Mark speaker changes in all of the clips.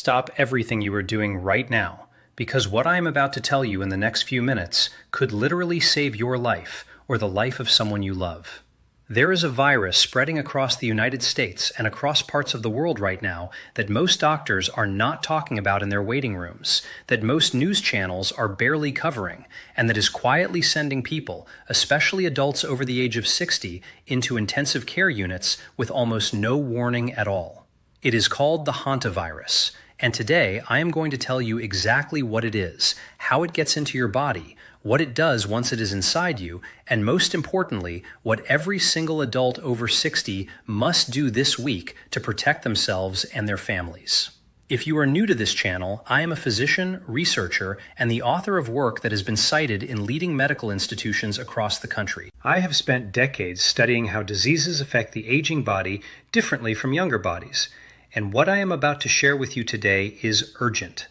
Speaker 1: stop everything you are doing right now, because what I am about to tell you in the next few minutes could literally save your life or the life of someone you love. There is a virus spreading across the United States and across parts of the world right now that most doctors are not talking about in their waiting rooms, that most news channels are barely covering, and that is quietly sending people, especially adults over the age of 60, into intensive care units with almost no warning at all. It is called the Hantavirus, and today I am going to tell you exactly what it is, how it gets into your body, what it does once it is inside you, and most importantly, what every single adult over 60 must do this week to protect themselves and their families. If you are new to this channel, I am a physician, researcher, and the author of work that has been cited in leading medical institutions across the country. I have spent decades studying how diseases affect the aging body differently from younger bodies, and what I am about to share with you today is urgent.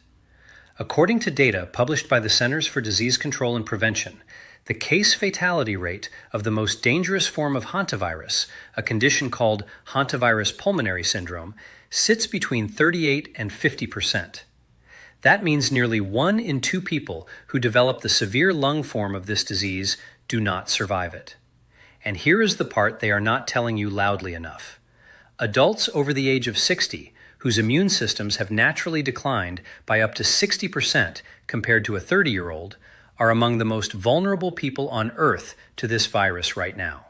Speaker 1: According to data published by the Centers for Disease Control and Prevention, the case fatality rate of the most dangerous form of hantavirus, a condition called Hantavirus Pulmonary Syndrome, sits between 38 and 50%. That means nearly 1 in 2 people who develop the severe lung form of this disease do not survive it. And here is the part they are not telling you loudly enough. Adults over the age of 60 whose immune systems have naturally declined by up to 60% compared to a 30-year-old, are among the most vulnerable people on Earth to this virus right now.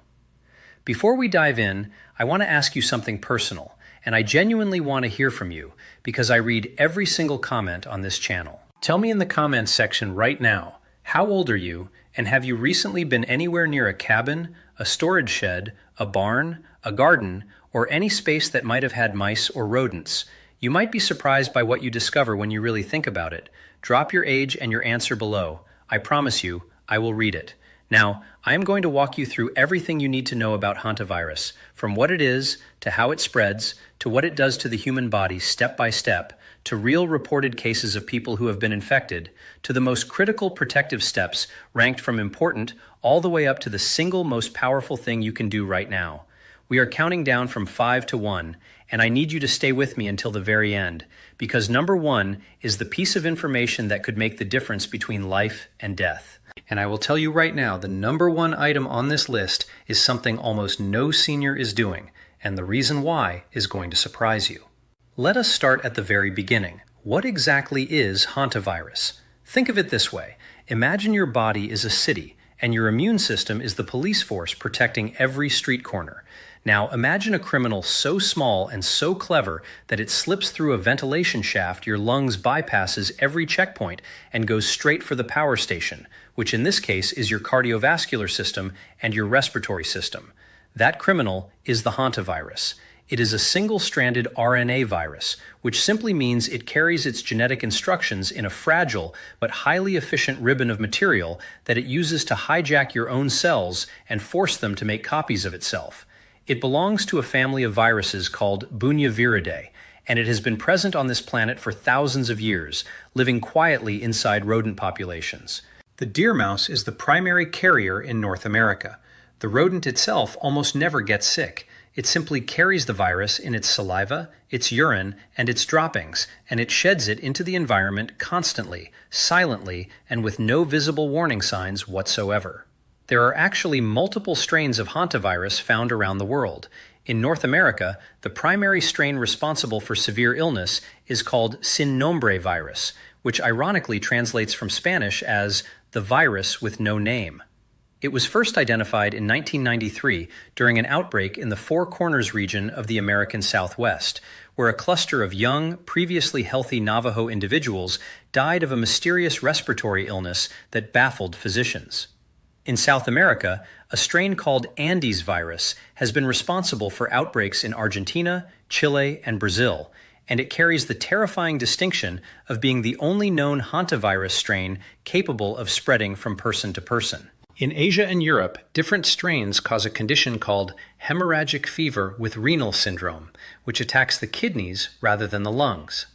Speaker 1: Before we dive in, I want to ask you something personal, and I genuinely want to hear from you because I read every single comment on this channel. Tell me in the comments section right now, how old are you, and have you recently been anywhere near a cabin, a storage shed, a barn, a garden, or any space that might have had mice or rodents? You might be surprised by what you discover when you really think about it. Drop your age and your answer below. I promise you, I will read it. Now, I am going to walk you through everything you need to know about hantavirus, from what it is, to how it spreads, to what it does to the human body step by step, to real reported cases of people who have been infected, to the most critical protective steps ranked from important all the way up to the single most powerful thing you can do right now. We are counting down from 5 to 1, and I need you to stay with me until the very end, because number 1 is the piece of information that could make the difference between life and death. And I will tell you right now, the number 1 item on this list is something almost no senior is doing, and the reason why is going to surprise you. Let us start at the very beginning. What exactly is hantavirus? Think of it this way. Imagine your body is a city, and your immune system is the police force protecting every street corner. Now, imagine a criminal so small and so clever that it slips through a ventilation shaft your lungs bypasses every checkpoint and goes straight for the power station, which in this case is your cardiovascular system and your respiratory system. That criminal is the hantavirus. It is a single-stranded RNA virus, which simply means it carries its genetic instructions in a fragile but highly efficient ribbon of material that it uses to hijack your own cells and force them to make copies of itself. It belongs to a family of viruses called Bunявiridae, and it has been present on this planet for thousands of years, living quietly inside rodent populations. The deer mouse is the primary carrier in North America. The rodent itself almost never gets sick. It simply carries the virus in its saliva, its urine, and its droppings, and it sheds it into the environment constantly, silently, and with no visible warning signs whatsoever. There are actually multiple strains of hantavirus found around the world. In North America, the primary strain responsible for severe illness is called sin nombre virus, which ironically translates from Spanish as the virus with no name. It was first identified in 1993 during an outbreak in the Four Corners region of the American Southwest, where a cluster of young, previously healthy Navajo individuals died of a mysterious respiratory illness that baffled physicians. In South America, a strain called Andes virus has been responsible for outbreaks in Argentina, Chile, and Brazil, and it carries the terrifying distinction of being the only known hantavirus strain capable of spreading from person to person. In Asia and Europe, different strains cause a condition called hemorrhagic fever with renal syndrome, which attacks the kidneys rather than the lungs.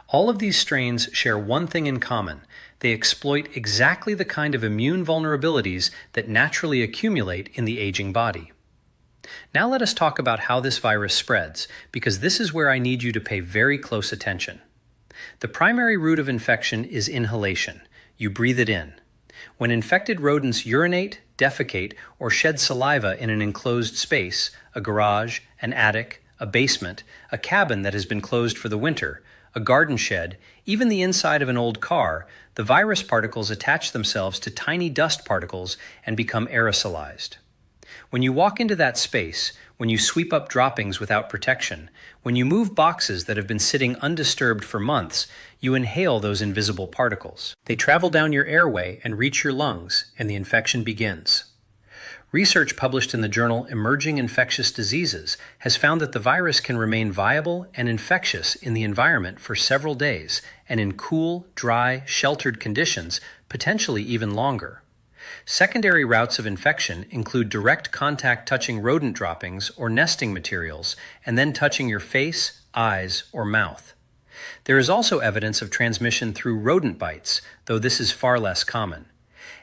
Speaker 1: All of these strains share one thing in common. They exploit exactly the kind of immune vulnerabilities that naturally accumulate in the aging body. Now let us talk about how this virus spreads, because this is where I need you to pay very close attention. The primary route of infection is inhalation. You breathe it in. When infected rodents urinate, defecate, or shed saliva in an enclosed space, a garage, an attic, a basement, a cabin that has been closed for the winter, a garden shed, even the inside of an old car, the virus particles attach themselves to tiny dust particles and become aerosolized. When you walk into that space, when you sweep up droppings without protection, when you move boxes that have been sitting undisturbed for months, you inhale those invisible particles. They travel down your airway and reach your lungs, and the infection begins. Research published in the journal Emerging Infectious Diseases has found that the virus can remain viable and infectious in the environment for several days, and in cool, dry, sheltered conditions, potentially even longer. Secondary routes of infection include direct contact touching rodent droppings or nesting materials, and then touching your face, eyes, or mouth. There is also evidence of transmission through rodent bites, though this is far less common.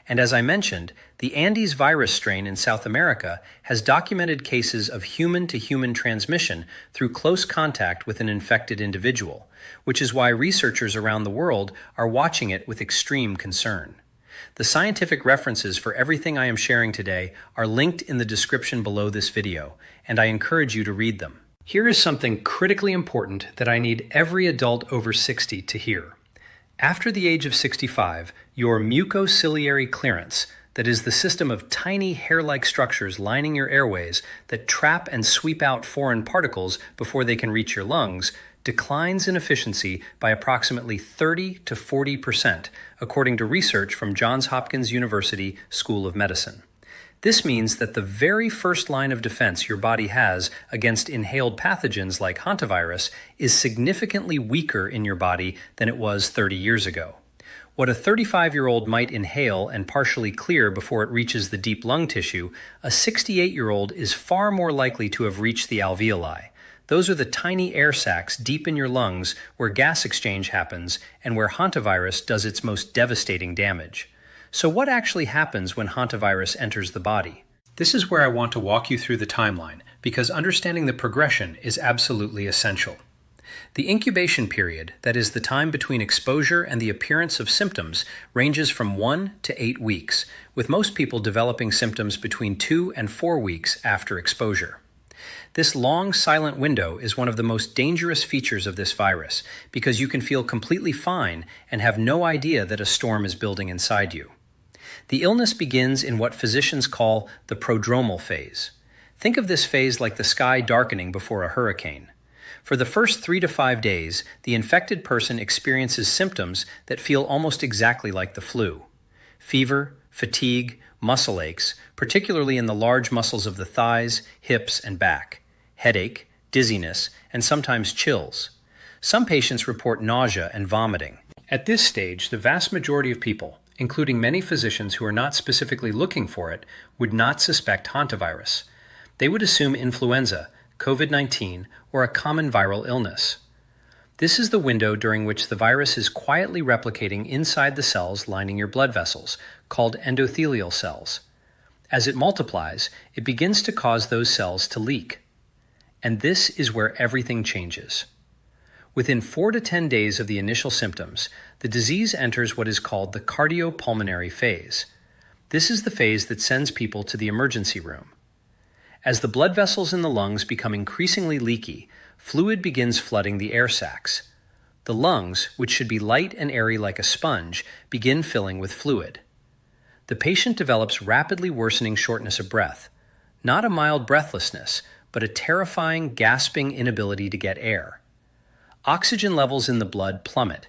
Speaker 1: And as I mentioned, the Andes virus strain in South America has documented cases of human-to-human transmission through close contact with an infected individual, which is why researchers around the world are watching it with extreme concern. The scientific references for everything I am sharing today are linked in the description below this video, and I encourage you to read them. Here is something critically important that I need every adult over 60 to hear. After the age of 65, your mucociliary clearance, that is the system of tiny hair-like structures lining your airways that trap and sweep out foreign particles before they can reach your lungs, declines in efficiency by approximately 30 to 40%, according to research from Johns Hopkins University School of Medicine. This means that the very first line of defense your body has against inhaled pathogens like hantavirus is significantly weaker in your body than it was 30 years ago. What a 35-year-old might inhale and partially clear before it reaches the deep lung tissue, a 68-year-old is far more likely to have reached the alveoli. Those are the tiny air sacs deep in your lungs where gas exchange happens and where hantavirus does its most devastating damage. So what actually happens when hantavirus enters the body? This is where I want to walk you through the timeline, because understanding the progression is absolutely essential. The incubation period, that is the time between exposure and the appearance of symptoms, ranges from 1 to 8 weeks, with most people developing symptoms between 2 and 4 weeks after exposure. This long, silent window is one of the most dangerous features of this virus, because you can feel completely fine and have no idea that a storm is building inside you. The illness begins in what physicians call the prodromal phase. Think of this phase like the sky darkening before a hurricane. For the first 3 to 5 days, the infected person experiences symptoms that feel almost exactly like the flu. Fever, fatigue, muscle aches, particularly in the large muscles of the thighs, hips, and back. Headache, dizziness, and sometimes chills. Some patients report nausea and vomiting. At this stage, the vast majority of people, including many physicians who are not specifically looking for it, would not suspect hantavirus. They would assume influenza, COVID-19, or a common viral illness. This is the window during which the virus is quietly replicating inside the cells lining your blood vessels, called endothelial cells. As it multiplies, it begins to cause those cells to leak. And this is where everything changes. Within 4 to 10 days of the initial symptoms, the disease enters what is called the cardiopulmonary phase. This is the phase that sends people to the emergency room. As the blood vessels in the lungs become increasingly leaky, fluid begins flooding the air sacs. The lungs, which should be light and airy like a sponge, begin filling with fluid. The patient develops rapidly worsening shortness of breath, not a mild breathlessness, but a terrifying, gasping inability to get air. Oxygen levels in the blood plummet.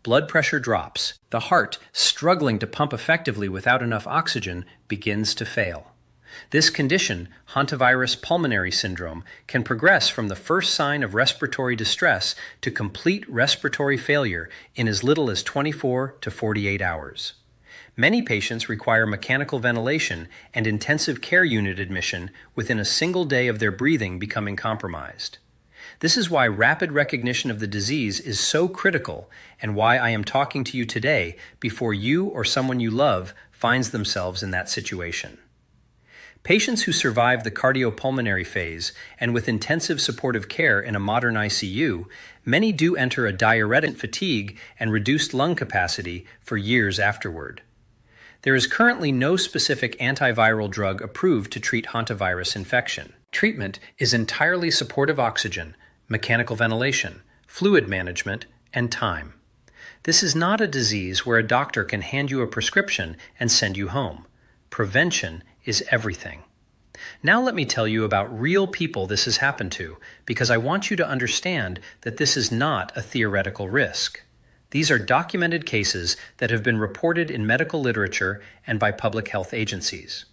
Speaker 1: Blood pressure drops. The heart, struggling to pump effectively without enough oxygen, begins to fail. This condition, Hantavirus Pulmonary Syndrome, can progress from the first sign of respiratory distress to complete respiratory failure in as little as 24 to 48 hours. Many patients require mechanical ventilation and intensive care unit admission within a single day of their breathing becoming compromised. This is why rapid recognition of the disease is so critical, and why I am talking to you today before you or someone you love finds themselves in that situation. Patients who survive the cardiopulmonary phase and with intensive supportive care in a modern ICU, many do enter a diuretic fatigue and reduced lung capacity for years afterward. There is currently no specific antiviral drug approved to treat hantavirus infection. Treatment is entirely supportive oxygen, mechanical ventilation, fluid management, and time. This is not a disease where a doctor can hand you a prescription and send you home. Prevention is everything. Now let me tell you about real people this has happened to, because I want you to understand that this is not a theoretical risk. These are documented cases that have been reported in medical literature and by public health agencies.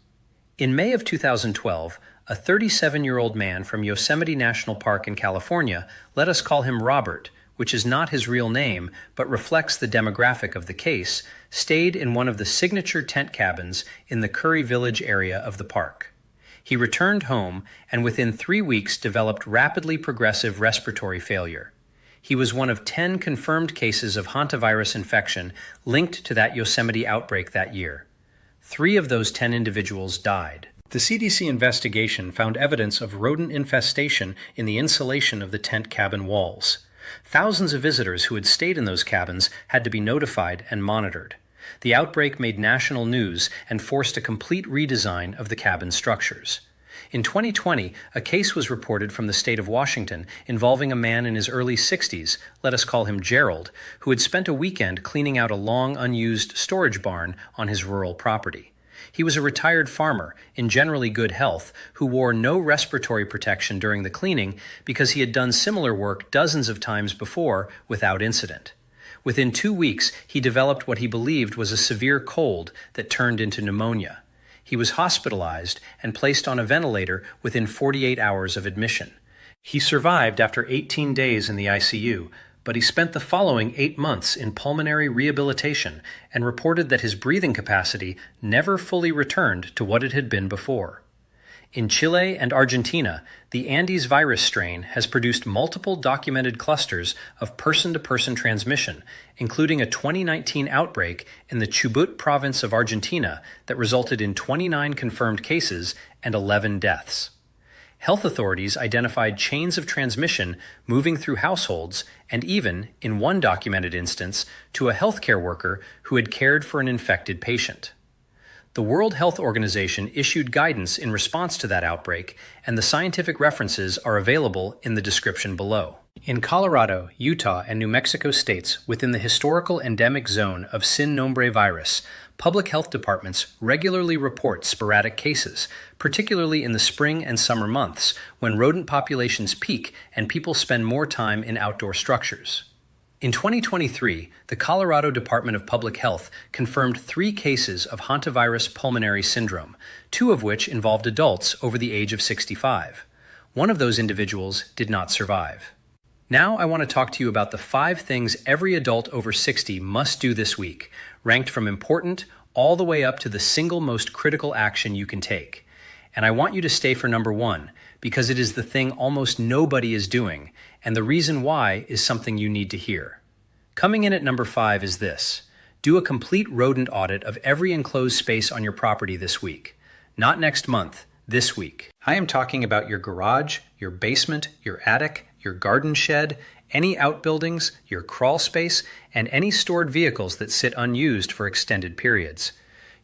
Speaker 1: In May of 2012, a 37-year-old man from Yosemite National Park in California, let us call him Robert, which is not his real name but reflects the demographic of the case, stayed in one of the signature tent cabins in the Curry Village area of the park. He returned home and within 3 weeks developed rapidly progressive respiratory failure. He was one of 10 confirmed cases of hantavirus infection linked to that Yosemite outbreak that year. 3 of those 10 individuals died. The CDC investigation found evidence of rodent infestation in the insulation of the tent cabin walls. Thousands of visitors who had stayed in those cabins had to be notified and monitored. The outbreak made national news and forced a complete redesign of the cabin structures. In 2020, a case was reported from the state of Washington involving a man in his early 60s, let us call him Gerald, who had spent a weekend cleaning out a long unused storage barn on his rural property. He was a retired farmer in generally good health who wore no respiratory protection during the cleaning because he had done similar work dozens of times before without incident. Within 2 weeks, he developed what he believed was a severe cold that turned into pneumonia. He was hospitalized and placed on a ventilator within 48 hours of admission. He survived after 18 days in the ICU, but he spent the following 8 months in pulmonary rehabilitation and reported that his breathing capacity never fully returned to what it had been before. In Chile and Argentina, the Andes virus strain has produced multiple documented clusters of person-to-person transmission, including a 2019 outbreak in the Chubut province of Argentina that resulted in 29 confirmed cases and 11 deaths. Health authorities identified chains of transmission moving through households and even, in one documented instance, to a healthcare worker who had cared for an infected patient. The World Health Organization issued guidance in response to that outbreak, and the scientific references are available in the description below. In Colorado, Utah, and New Mexico states within the historical endemic zone of Sin Nombre virus, public health departments regularly report sporadic cases, particularly in the spring and summer months when rodent populations peak and people spend more time in outdoor structures. In 2023, the Colorado Department of Public Health confirmed 3 cases of Hantavirus Pulmonary Syndrome, 2 of which involved adults over the age of 65. One of those individuals did not survive. Now I want to talk to you about the 5 things every adult over 60 must do this week, ranked from important all the way up to the single most critical action you can take. And I want you to stay for number 1, because it is the thing almost nobody is doing, and the reason why is something you need to hear. Coming in at number 5 is this: do a complete rodent audit of every enclosed space on your property this week. Not next month, this week. I am talking about your garage, your basement, your attic, your garden shed, any outbuildings, your crawl space, and any stored vehicles that sit unused for extended periods.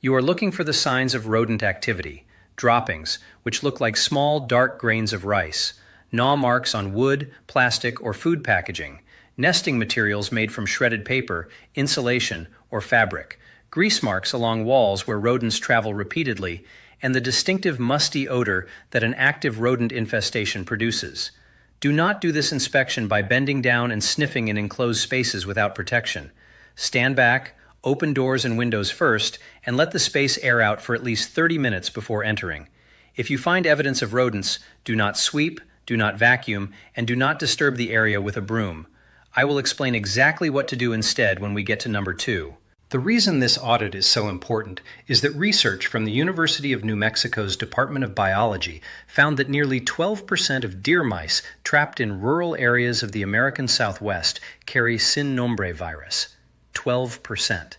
Speaker 1: You are looking for the signs of rodent activity: droppings, which look like small, dark grains of rice, gnaw marks on wood, plastic, or food packaging, nesting materials made from shredded paper, insulation, or fabric, grease marks along walls where rodents travel repeatedly, and the distinctive musty odor that an active rodent infestation produces. Do not do this inspection by bending down and sniffing in enclosed spaces without protection. Stand back, open doors and windows first, and let the space air out for at least 30 minutes before entering. If you find evidence of rodents, do not sweep, do not vacuum, and do not disturb the area with a broom. I will explain exactly what to do instead when we get to number 2. The reason this audit is so important is that research from the University of New Mexico's Department of Biology found that nearly 12% of deer mice trapped in rural areas of the American Southwest carry Sin Nombre virus. 12%.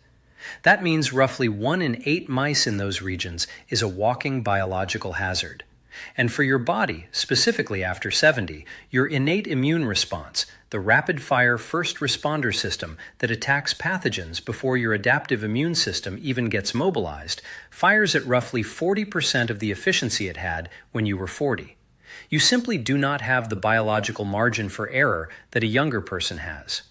Speaker 1: That means roughly 1 in 8 mice in those regions is a walking biological hazard. And for your body, specifically after 70, your innate immune response, the rapid-fire first responder system that attacks pathogens before your adaptive immune system even gets mobilized, fires at roughly 40% of the efficiency it had when you were 40. You simply do not have the biological margin for error that a younger person has.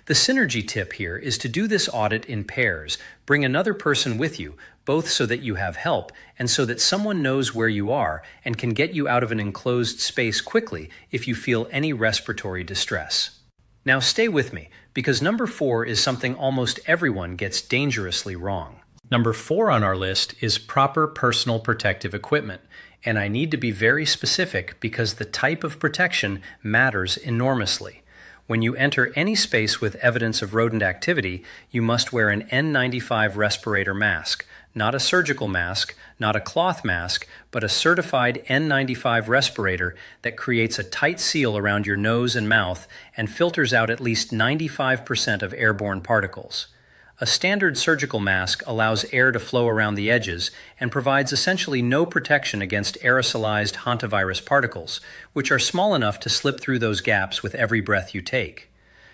Speaker 1: The synergy tip here is to do this audit in pairs. Bring another person with you, both so that you have help and so that someone knows where you are and can get you out of an enclosed space quickly if you feel any respiratory distress. Now stay with me, because number 4 is something almost everyone gets dangerously wrong. Number 4 on our list is proper personal protective equipment, and I need to be very specific because the type of protection matters enormously. When you enter any space with evidence of rodent activity, you must wear an N95 respirator mask, not a surgical mask, not a cloth mask, but a certified N95 respirator that creates a tight seal around your nose and mouth and filters out at least 95% of airborne particles. A standard surgical mask allows air to flow around the edges and provides essentially no protection against aerosolized hantavirus particles, which are small enough to slip through those gaps with every breath you take.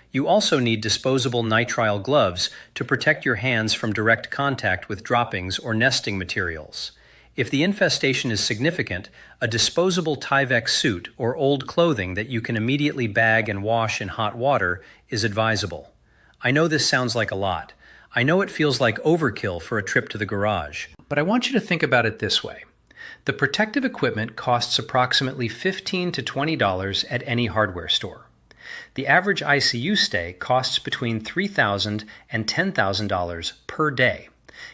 Speaker 1: You also need disposable nitrile gloves to protect your hands from direct contact with droppings or nesting materials. If the infestation is significant, a disposable Tyvek suit or old clothing that you can immediately bag and wash in hot water is advisable. I know this sounds like a lot. I know it feels like overkill for a trip to the garage, but I want you to think about it this way. The protective equipment costs approximately $15 to $20 at any hardware store. The average ICU stay costs between $3,000 and $10,000 per day,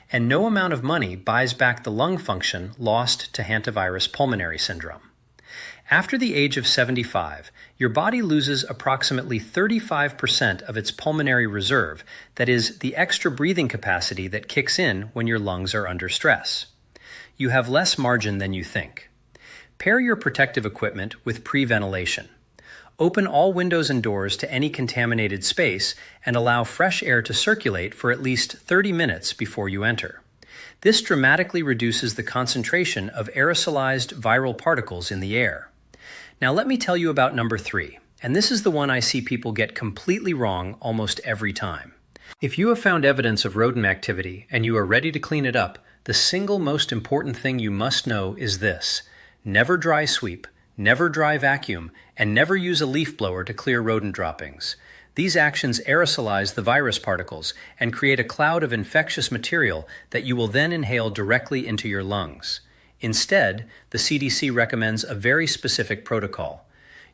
Speaker 1: and no amount of money buys back the lung function lost to Hantavirus Pulmonary Syndrome. After the age of 75, your body loses approximately 35% of its pulmonary reserve, that is, the extra breathing capacity that kicks in when your lungs are under stress. You have less margin than you think. Pair your protective equipment with pre-ventilation. Open all windows and doors to any contaminated space and allow fresh air to circulate for at least 30 minutes before you enter. This dramatically reduces the concentration of aerosolized viral particles in the air. Now let me tell you about number 3, and this is the one I see people get completely wrong almost every time. If you have found evidence of rodent activity and you are ready to clean it up, the single most important thing you must know is this: never dry sweep, never dry vacuum, and never use a leaf blower to clear rodent droppings. These actions aerosolize the virus particles and create a cloud of infectious material that you will then inhale directly into your lungs. Instead, the CDC recommends a very specific protocol.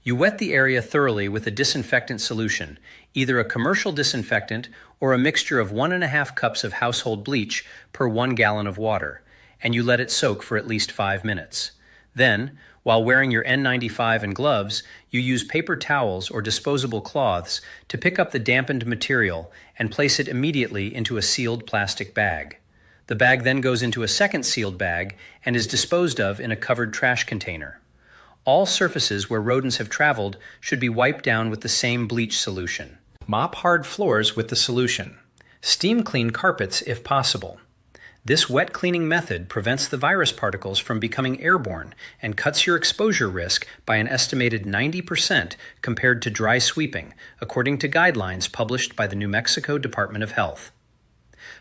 Speaker 1: You wet the area thoroughly with a disinfectant solution, either a commercial disinfectant or a mixture of 1.5 cups of household bleach per 1 gallon of water, and you let it soak for at least 5 minutes. Then, while wearing your N95 and gloves, you use paper towels or disposable cloths to pick up the dampened material and place it immediately into a sealed plastic bag. The bag then goes into a second sealed bag and is disposed of in a covered trash container. All surfaces where rodents have traveled should be wiped down with the same bleach solution. Mop hard floors with the solution. Steam clean carpets if possible. This wet cleaning method prevents the virus particles from becoming airborne and cuts your exposure risk by an estimated 90% compared to dry sweeping, according to guidelines published by the New Mexico Department of Health.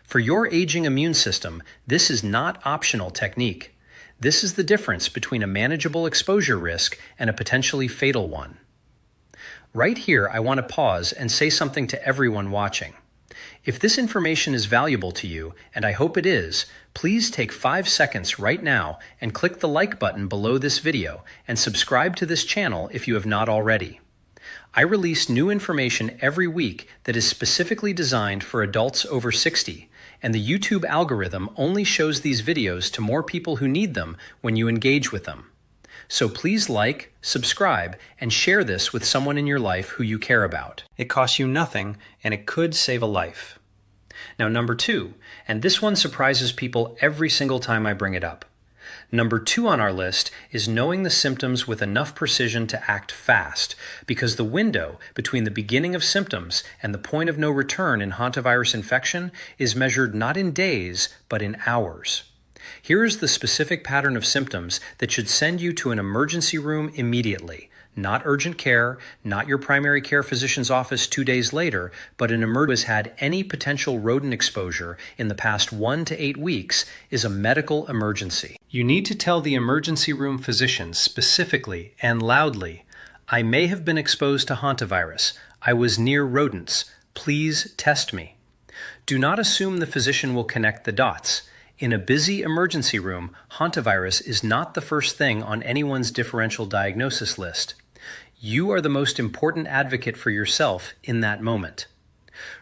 Speaker 1: For your aging immune system, this is not optional technique. This is the difference between a manageable exposure risk and a potentially fatal one. Right here, I want to pause and say something to everyone watching. If this information is valuable to you, and I hope it is, please take 5 seconds right now and click the like button below this video and subscribe to this channel if you have not already. I release new information every week that is specifically designed for adults over 60, and the YouTube algorithm only shows these videos to more people who need them when you engage with them. So please like, subscribe, and share this with someone in your life who you care about. It costs you nothing, and it could save a life. Now, number 2, and this one surprises people every single time I bring it up. Number 2 on our list is knowing the symptoms with enough precision to act fast, because the window between the beginning of symptoms and the point of no return in hantavirus infection is measured not in days, but in hours. Here is the specific pattern of symptoms that should send you to an emergency room immediately. Not urgent care, not your primary care physician's office 2 days later, but an emergency who has had any potential rodent exposure in the past 1 to 8 weeks is a medical emergency. You need to tell the emergency room physician specifically and loudly, "I may have been exposed to hantavirus. I was near rodents. Please test me." Do not assume the physician will connect the dots. In a busy emergency room, hantavirus is not the first thing on anyone's differential diagnosis list. You are the most important advocate for yourself in that moment.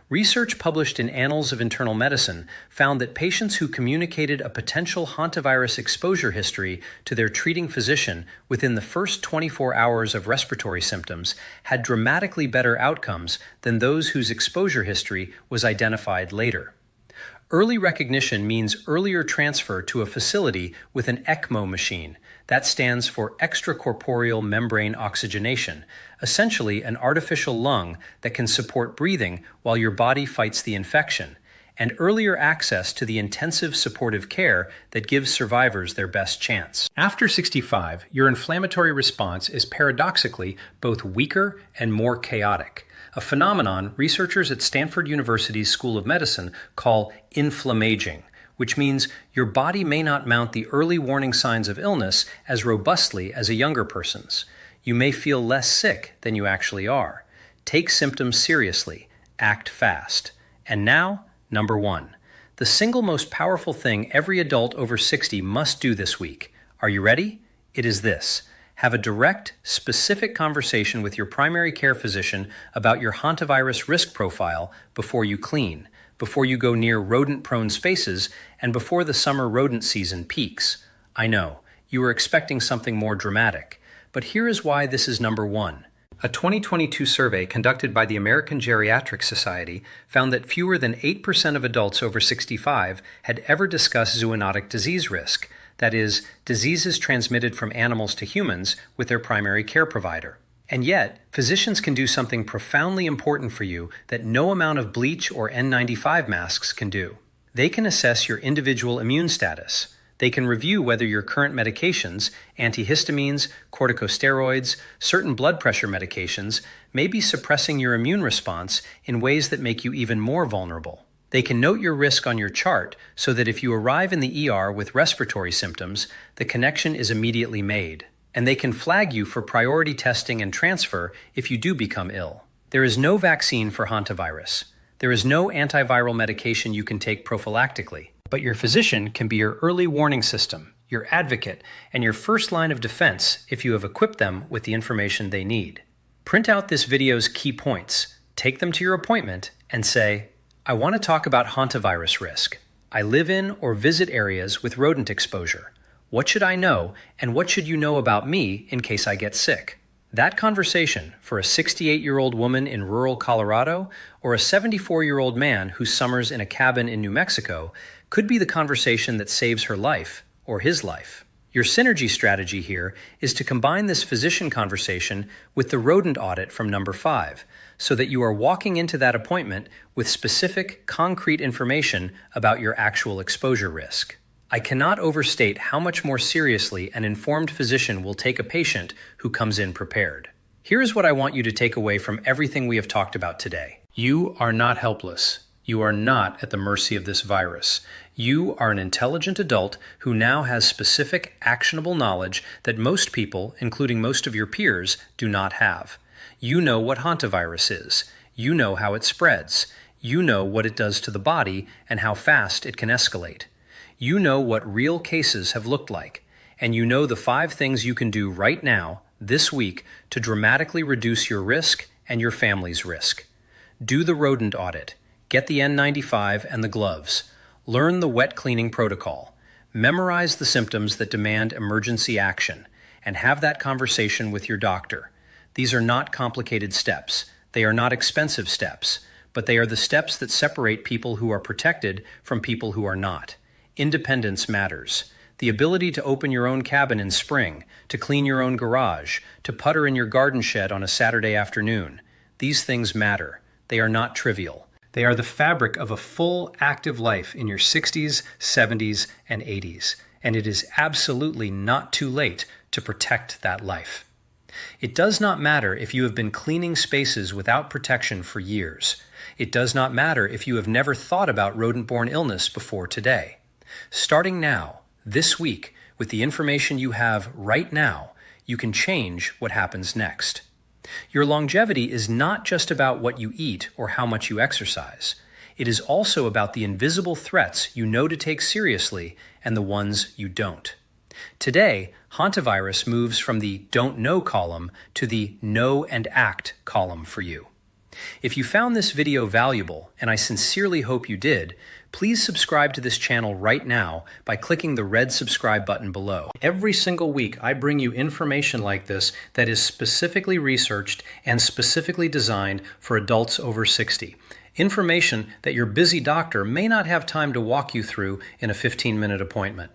Speaker 1: Research published in Annals of Internal Medicine found that patients who communicated a potential hantavirus exposure history to their treating physician within the first 24 hours of respiratory symptoms had dramatically better outcomes than those whose exposure history was identified later. Early recognition means earlier transfer to a facility with an ECMO machine. That stands for extracorporeal membrane oxygenation, essentially an artificial lung that can support breathing while your body fights the infection, and earlier access to the intensive supportive care that gives survivors their best chance. After 65, your inflammatory response is paradoxically both weaker and more chaotic, a phenomenon researchers at Stanford University's School of Medicine call inflammaging, which means your body may not mount the early warning signs of illness as robustly as a younger person's. You may feel less sick than you actually are. Take symptoms seriously. Act fast. And now, number 1. The single most powerful thing every adult over 60 must do this week. Are you ready? It is this. Have a direct, specific conversation with your primary care physician about your hantavirus risk profile before you clean, before you go near rodent-prone spaces, and before the summer rodent season peaks. I know, you were expecting something more dramatic, but here is why this is number 1. A 2022 survey conducted by the American Geriatric Society found that fewer than 8% of adults over 65 had ever discussed zoonotic disease risk, that is, diseases transmitted from animals to humans, with their primary care provider. And yet, physicians can do something profoundly important for you that no amount of bleach or N95 masks can do. They can assess your individual immune status. They can review whether your current medications, antihistamines, corticosteroids, certain blood pressure medications, may be suppressing your immune response in ways that make you even more vulnerable. They can note your risk on your chart so that if you arrive in the ER with respiratory symptoms, the connection is immediately made. And they can flag you for priority testing and transfer if you do become ill. There is no vaccine for hantavirus. There is no antiviral medication you can take prophylactically. But your physician can be your early warning system, your advocate, and your first line of defense if you have equipped them with the information they need. Print out this video's key points, take them to your appointment, and say, "I want to talk about hantavirus risk. I live in or visit areas with rodent exposure. What should I know, and what should you know about me in case I get sick?" That conversation for a 68-year-old woman in rural Colorado or a 74-year-old man who summers in a cabin in New Mexico could be the conversation that saves her life or his life. Your synergy strategy here is to combine this physician conversation with the rodent audit from number 5, so that you are walking into that appointment with specific, concrete information about your actual exposure risk. I cannot overstate how much more seriously an informed physician will take a patient who comes in prepared. Here is what I want you to take away from everything we have talked about today. You are not helpless. You are not at the mercy of this virus. You are an intelligent adult who now has specific, actionable knowledge that most people, including most of your peers, do not have. You know what hantavirus is. You know how it spreads. You know what it does to the body and how fast it can escalate. You know what real cases have looked like, and you know the 5 things you can do right now, this week, to dramatically reduce your risk and your family's risk. Do the rodent audit. Get the N95 and the gloves. Learn the wet cleaning protocol. Memorize the symptoms that demand emergency action, and have that conversation with your doctor. These are not complicated steps. They are not expensive steps, but they are the steps that separate people who are protected from people who are not. Independence matters. The ability to open your own cabin in spring, to clean your own garage, to putter in your garden shed on a Saturday afternoon. These things matter. They are not trivial. They are the fabric of a full, active life in your 60s, 70s, and 80s. And it is absolutely not too late to protect that life. It does not matter if you have been cleaning spaces without protection for years. It does not matter if you have never thought about rodent-borne illness before today. Starting now, this week, with the information you have right now, you can change what happens next. Your longevity is not just about what you eat or how much you exercise. It is also about the invisible threats you know to take seriously and the ones you don't. Today, hantavirus moves from the don't know column to the know and act column for you. If you found this video valuable, and I sincerely hope you did, please subscribe to this channel right now by clicking the red subscribe button below. Every single week, I bring you information like this that is specifically researched and specifically designed for adults over 60. Information that your busy doctor may not have time to walk you through in a 15-minute appointment.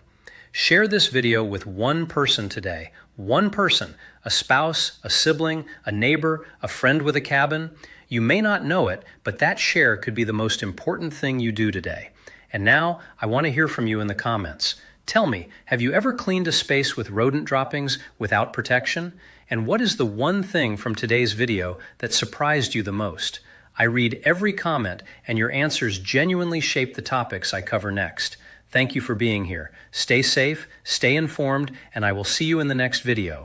Speaker 1: Share this video with one person today. One person, a spouse, a sibling, a neighbor, a friend with a cabin. You may not know it, but that share could be the most important thing you do today. And now, I want to hear from you in the comments. Tell me, have you ever cleaned a space with rodent droppings without protection? And what is the one thing from today's video that surprised you the most? I read every comment, and your answers genuinely shape the topics I cover next. Thank you for being here. Stay safe, stay informed, and I will see you in the next video.